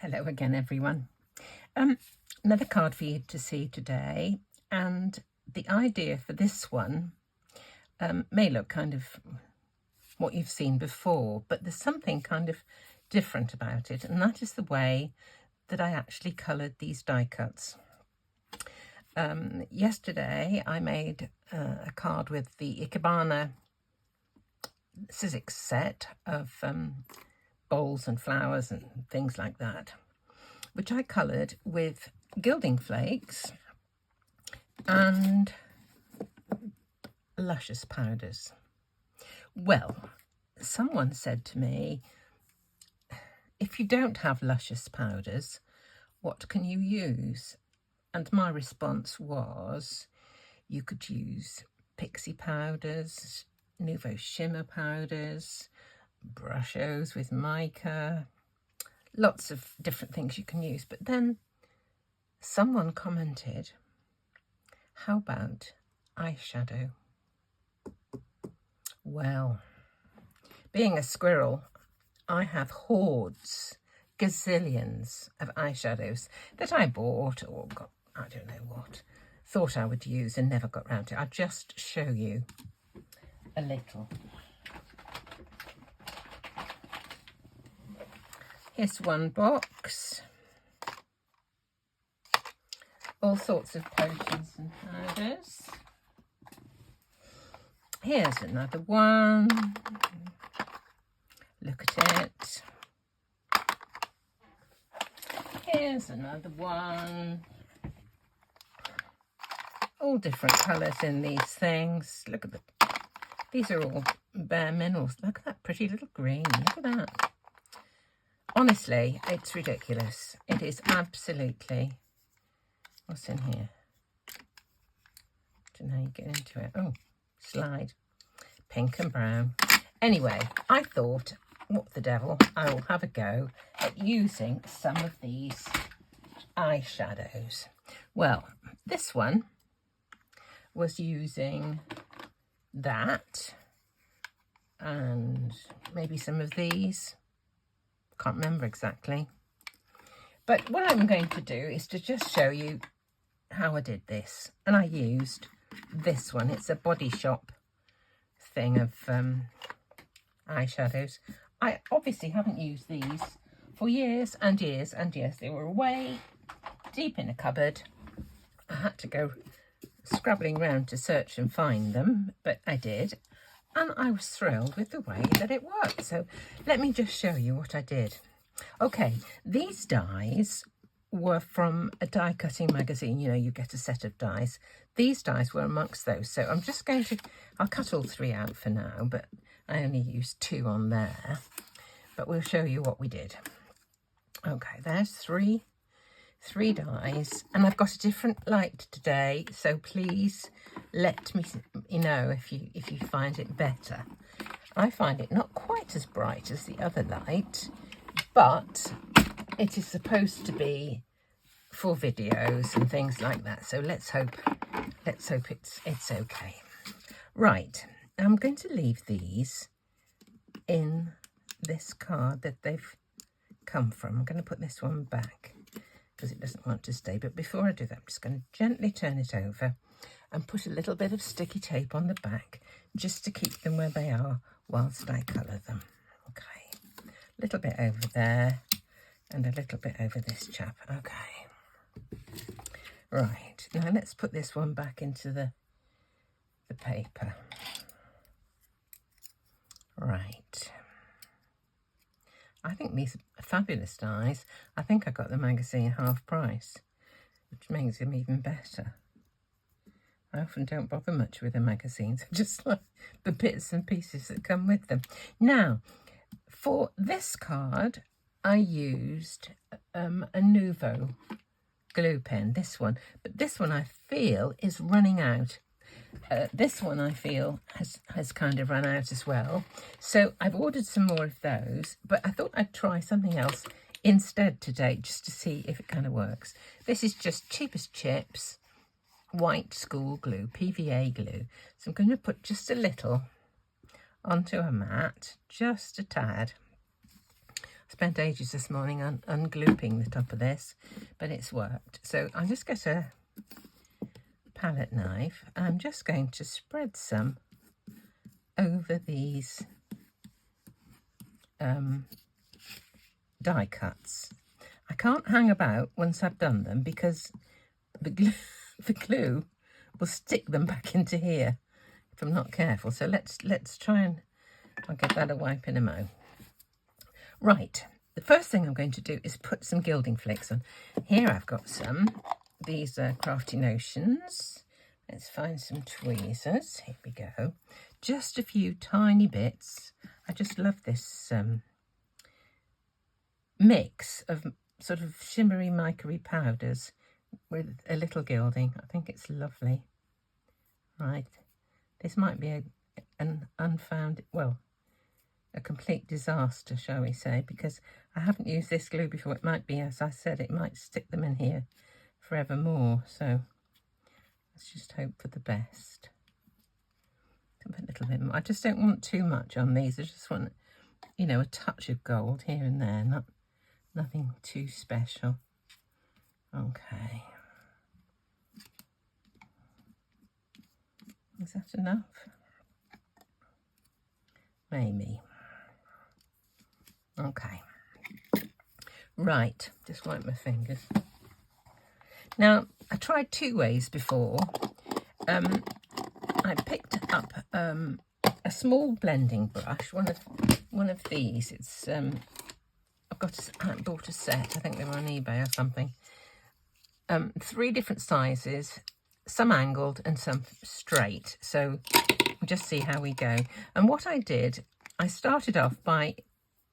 Hello again, everyone. Another card for you to see today, and the idea for this one may look kind of what you've seen before, but there's something kind of different about it, and that is the way that I actually coloured these die cuts. Yesterday I made a card with the Ikebana Stix set of bowls and flowers and things like that, which I coloured with gilding flakes and luscious powders. Well, someone said to me, if you don't have luscious powders, what can you use? And my response was, you could use pixie powders, Nouveau shimmer powders, brushos with mica, lots of different things you can use. But then someone commented, how about eyeshadow? Well, being a squirrel, I have hordes, gazillions of eyeshadows that I bought or got, I don't know what, thought I would use and never got round to. I'll just show you a little. Here's one box. All sorts of potions and powders. Here's another one. Look at it. Here's another one. All different colours in these things. Look at the, these are all bare minerals. Look at that pretty little green. Look at that. Honestly, it's ridiculous. It is absolutely... What's in here? I don't know how you get into it. Oh, slide. Pink and brown. Anyway, I thought, what the devil, I will have a go at using some of these eyeshadows. Well, this one was using that and maybe some of these. Can't remember exactly. But what I'm going to do is to just show you how I did this. And I used this one. It's a Body Shop thing of eyeshadows. I obviously haven't used these for years and years and years. They were way deep in a cupboard. I had to go scrabbling around to search and find them, but I did. And I was thrilled with the way that it worked. So let me just show you what I did. Okay, these dies were from a die cutting magazine. You know, you get a set of dies. These dies were amongst those. So I'm just going to, I'll cut all three out for now, but I only used two on there. But we'll show you what we did. Okay, there's three dies, and I've got a different light today, so please let me know if you find it better. I find it not quite as bright as the other light, but it is supposed to be for videos and things like that, so let's hope it's okay. Right, I'm going to leave these in this card that they've come from. I'm going to put this one back because it doesn't want to stay. But before I do that, I'm just going to gently turn it over and put a little bit of sticky tape on the back just to keep them where they are whilst I colour them. Okay, a little bit over there and a little bit over this chap. Okay, right, now let's put this one back into the paper. Right. I think these are fabulous dies. I think I got the magazine half price, which makes them even better. I often don't bother much with the magazines. I just like the bits and pieces that come with them. Now, for this card, I used a Nouveau glue pen, this one. But this one I feel is running out. This one I feel has kind of run out as well. So I've ordered some more of those, but I thought I'd try something else instead today just to see if it kind of works. This is just cheap as chips, white school glue, PVA glue. So I'm going to put just a little onto a mat, just a tad. Spent ages this morning ungluing the top of this, but it's worked. So I'll just get a palette knife. I'm just going to spread some over these die cuts. I can't hang about once I've done them because the glue will stick them back into here if I'm not careful. So let's try and I'll give that a wipe in a mo. Right, the first thing I'm going to do is put some gilding flakes on. Here I've got some. These are Crafty Notions. Let's find some tweezers. Here we go. Just a few tiny bits. I just love this mix of sort of shimmery mica-y powders with a little gilding. I think it's lovely. Right, this might be an unfound, well, a complete disaster, shall we say, because I haven't used this glue before. It might be, as I said, it might stick them in here forevermore. So let's just hope for the best. A little bit more. I just don't want too much on these. I just want, you know, a touch of gold here and there, nothing too special. Okay. Is that enough? Maybe. Okay. Right, just wipe my fingers. Now, I tried 2 ways before. I picked up a small blending brush, one of these. It's I bought a set. I think they were on eBay or something. 3 different sizes, some angled and some straight. So we'll just see how we go. And what I did, I started off by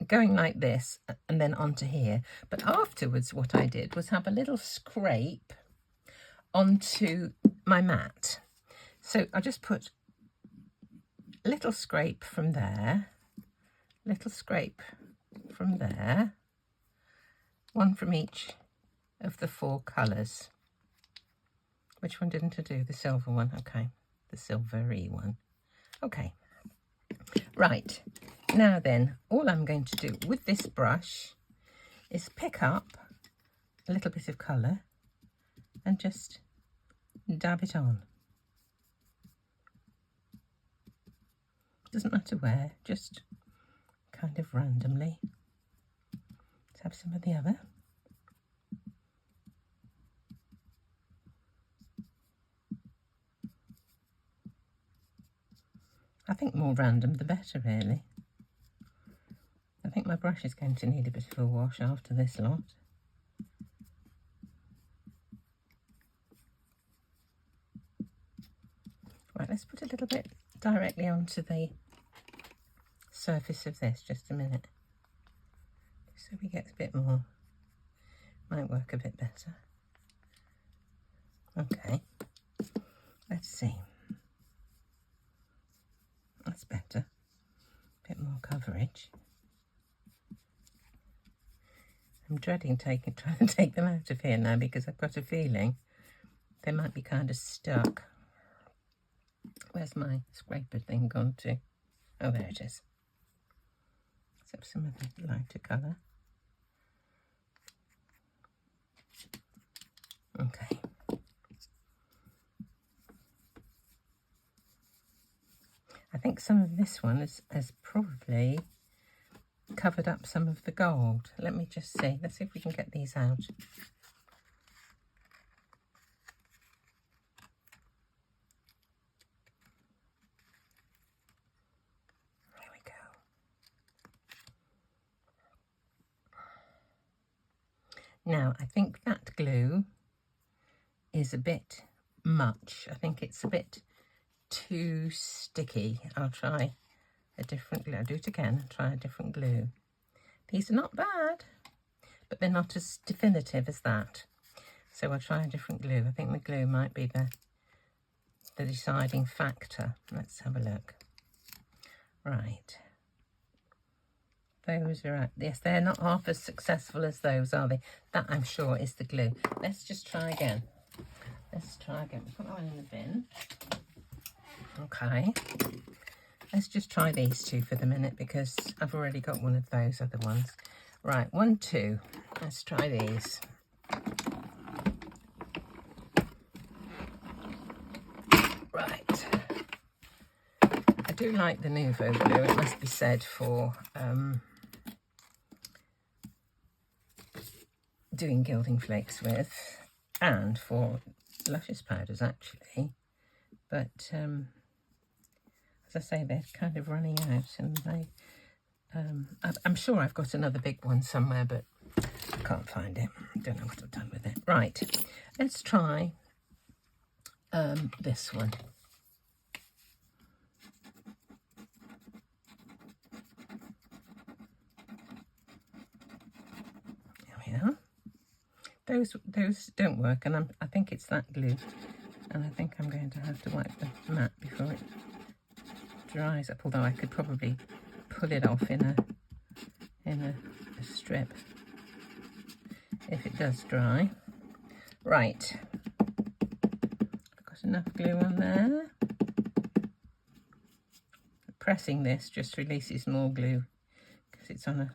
going like this and then onto here. But afterwards, what I did was have a little scrape onto my mat. So I just put a little scrape from there, little scrape from there, one from each of the 4 colours. Which one didn't I do? The silver one. Okay, the silvery one. Okay, right. Now then, all I'm going to do with this brush is pick up a little bit of colour and just dab it on. Doesn't matter where, just kind of randomly. Let's have some of the other. I think more random the better, really. I think my brush is going to need a bit of a wash after this lot. Right, let's put a little bit directly onto the surface of this, just a minute. So we get a bit more, might work a bit better. Okay, let's see. That's better, a bit more coverage. I'm dreading trying to take them out of here now because I've got a feeling they might be kind of stuck. Where's my scraper thing gone to? Oh, there it is. Let's have some of the lighter colour. Okay. I think some of this one has probably covered up some of the gold. Let me just see. Let's see if we can get these out. There we go. Now, I think that glue is a bit much. I think it's a bit too sticky. I'll try a different glue. I'll do it again, try a different glue. These are not bad, but they're not as definitive as that. So I'll try a different glue. I think the glue might be the deciding factor. Let's have a look. Right. Those are, yes, they're not half as successful as those, are they? That, I'm sure, is the glue. Let's just try again. Let's try again. Put that one in the bin. Okay. Let's just try these 2 for the minute because I've already got one of those other ones. Right, 1, 2. Let's try these. Right. I do like the Nouveau glue, it must be said, for doing gilding flakes with, and for luscious powders actually, but as I say, they're kind of running out, and I'm sure I've got another big one somewhere, but I can't find it. I don't know what I've done with it. Right, let's try this one. There we are. Those don't work, and I think it's that glue, and I think I'm going to have to wipe the mat before it dries up, although I could probably pull it off in a strip if it does dry. Right, I've got enough glue on there. Pressing this just releases more glue because it's on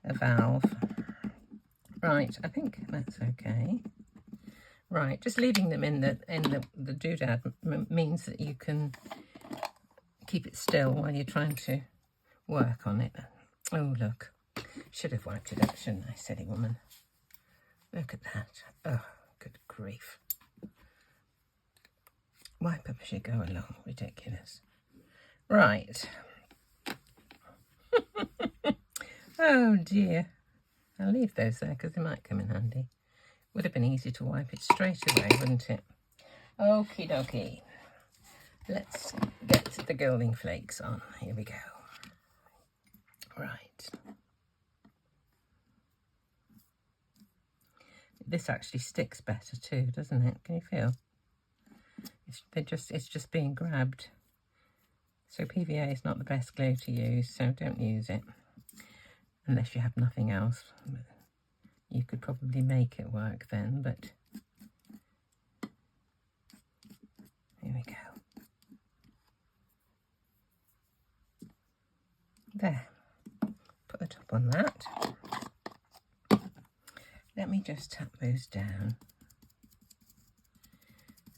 a valve. Right, I think that's okay. Right, just leaving them in the doodad means that you can keep it still while you're trying to work on it. Oh, look. Should have wiped it up, shouldn't I, silly woman? Look at that. Oh, good grief. Wipe up as you go along. Ridiculous. Right. Oh, dear. I'll leave those there because they might come in handy. Would have been easy to wipe it straight away, wouldn't it? Okie dokie. Let's get the gilding flakes on. Here we go. Right. This actually sticks better too, doesn't it? Can you feel? It's just being grabbed. So PVA is not the best glue to use, so don't use it. Unless you have nothing else. You could probably make it work then, but here we go. There. Put the top on that. Let me just tap those down.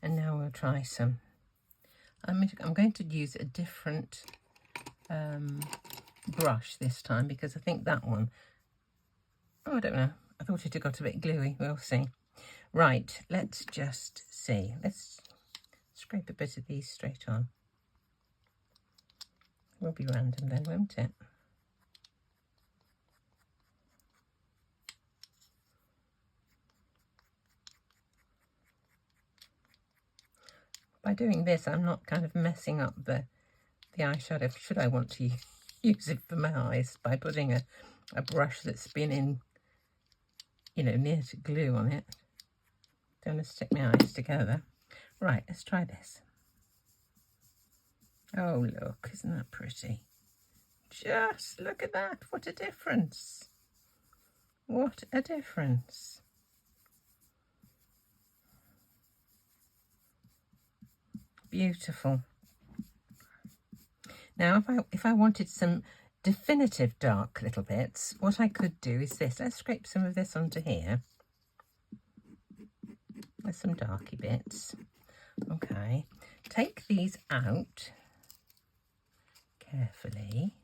And now we'll try some. I'm going to use a different brush this time because I think that one, oh, I don't know. I thought it had got a bit gluey. We'll see. Right, let's just see. Let's scrape a bit of these straight on. Will be random then, won't it? By doing this, I'm not kind of messing up the eyeshadow, should I want to use it for my eyes, by putting a brush that's been in, you know, near to glue on it. Don't want to stick my eyes together. Right, let's try this. Oh, look, isn't that pretty? Just look at that. What a difference. What a difference. Beautiful. Now, if I wanted some definitive dark little bits, what I could do is this. Let's scrape some of this onto here. There's some darky bits. Okay. Take these out carefully.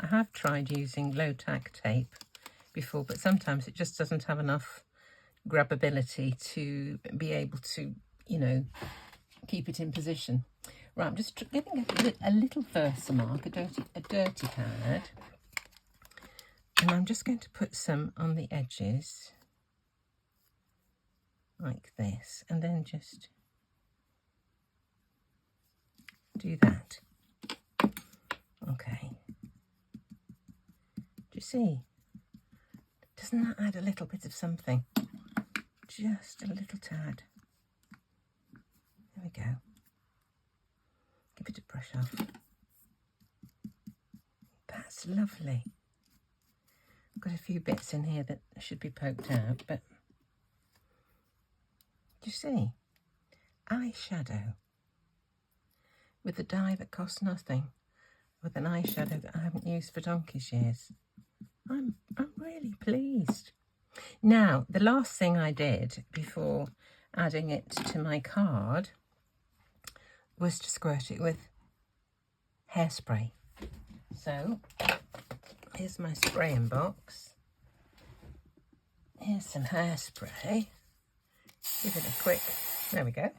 I have tried using low tack tape before, but sometimes it just doesn't have enough grabbability to be able to, you know, keep it in position. Right, I'm just giving a little Versamark, a dirty pad, and I'm just going to put some on the edges like this, and then just do that. Okay. Do you see? Doesn't that add a little bit of something? Just a little tad. There we go. Give it a brush off. That's lovely. I've got a few bits in here that should be poked out, but do you see? Eyeshadow. with the dye that costs nothing, with an eyeshadow that I haven't used for donkey's years. I'm really pleased. Now, the last thing I did before adding it to my card was to squirt it with hairspray. So, here's my spraying box. Here's some hairspray. Give it a quick, there we go.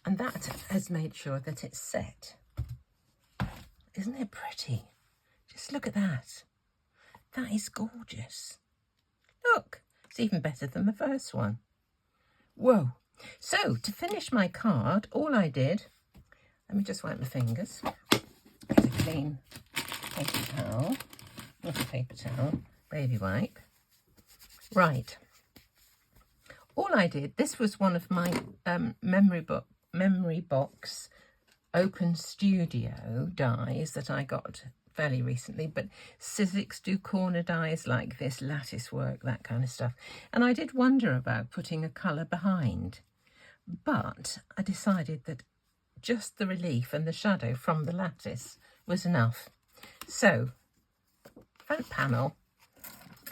And that has made sure that it's set. Isn't it pretty? Just look at that. That is gorgeous. Look, it's even better than the first one. Whoa. So, to finish my card, all I did, let me just wipe my fingers. Get a clean paper towel, not a paper towel, baby wipe. Right. All I did, this was one of my memory box open studio dies that I got fairly recently, but Stix2 corner dies like this, lattice work, that kind of stuff. And I did wonder about putting a colour behind, but I decided that just the relief and the shadow from the lattice was enough. So, front panel,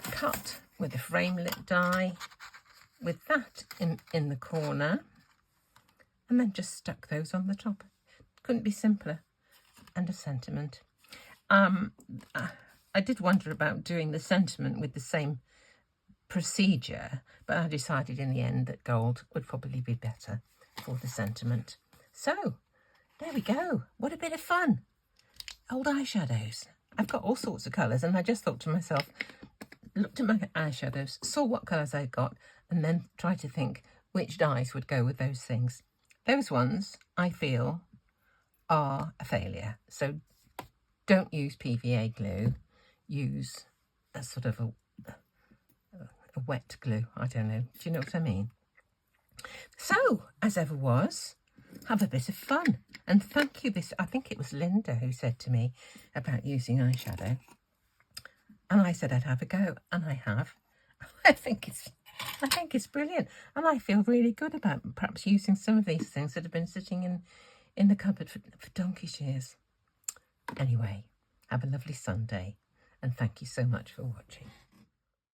cut with a framelit die, with that in the corner, and then just stuck those on the top. Couldn't be simpler. And a sentiment. I did wonder about doing the sentiment with the same procedure, but I decided in the end that gold would probably be better for the sentiment. So, there we go. What a bit of fun. Old eyeshadows. I've got all sorts of colours, and I just thought to myself, looked at my eyeshadows, saw what colours I got, and then tried to think which dyes would go with those things. Those ones, I feel, are a failure. So don't use PVA glue. Use a sort of a wet glue. I don't know. Do you know what I mean? So, as ever was, have a bit of fun. And thank you. I think it was Linda who said to me about using eyeshadow. And I said I'd have a go. And I have. I think it's brilliant. And I feel really good about perhaps using some of these things that have been sitting in the cupboard for donkey's years. Anyway, have a lovely Sunday, and thank you so much for watching.